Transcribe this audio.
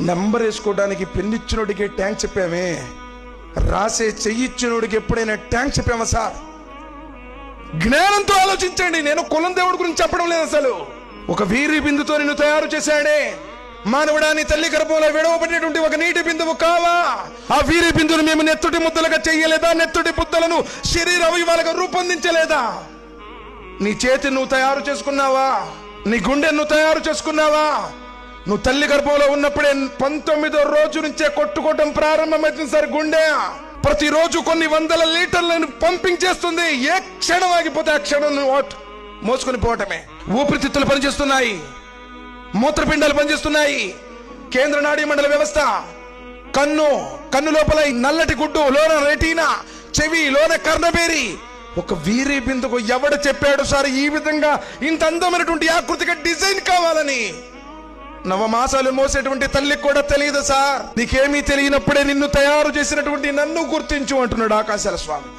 Number వేసుకోవడానికి పెన్నిచ్చినోడికి tank చెప్పామే, రాసే చెయ్యిచ్చినోడికి ఎప్పుడైనా ట్యాంక్ చెప్పామా సార్? జ్ఞానంతో ఆలోచించండి. నేను కులం దేవుడి గురించి చెప్పడం లేదు. అసలు ఒక వీరి బిందుతో నిన్ను తయారు చేశాడే. మానవుడాన్ని తల్లి గర్భంలో విడవబడినటువంటి ఒక నీటి బిందువు కావా? ఆ వీరి బిందువును మేము నెత్తుటి ముద్దలుగా చెయ్యలేదా? నెత్తుటి ముద్దలను శరీర అవయవాలుగా రూపొందించలేదా? నీ చేతి నువ్వు తయారు చేసుకున్నావా? నీ గుండె నువ్వు తయారు చేసుకున్నావా? నువ్వు తల్లి గర్భంలో ఉన్నప్పుడే 19వ రోజు నుంచే కొట్టుకోవటం ప్రారంభమైంది సార్. గుండె ప్రతిరోజు కొన్ని వందల లీటర్లను పంపింగ్ చేస్తుంది. ఏ క్షణం ఆగిపోతే ఆ క్షణం మోసుకొని పోవటమే. ఊపిరితిత్తులు పనిచేస్తున్నాయి, మూత్రపిండాలు పనిచేస్తున్నాయి, కేంద్ర నాడీ మండల వ్యవస్థ, కన్ను లోపల నల్లటి గుడ్డు, లోన రెటీనా, చెవి, లోన కర్ణబేరి. ఒక వీరి బిందుకు ఎవడు చెప్పాడు సార్ ఈ విధంగా ఇంత అందమైనటువంటి ఆకృతిగా డిజైన్ కావాలని? నవమాసాలు మోసేటువంటి తల్లికి కూడా తెలియదు సార్. నీకేమీ తెలియనప్పుడే నిన్ను తయారు చేసినటువంటి నన్ను గుర్తించు అంటున్నాడు ఆకాశాల స్వామి.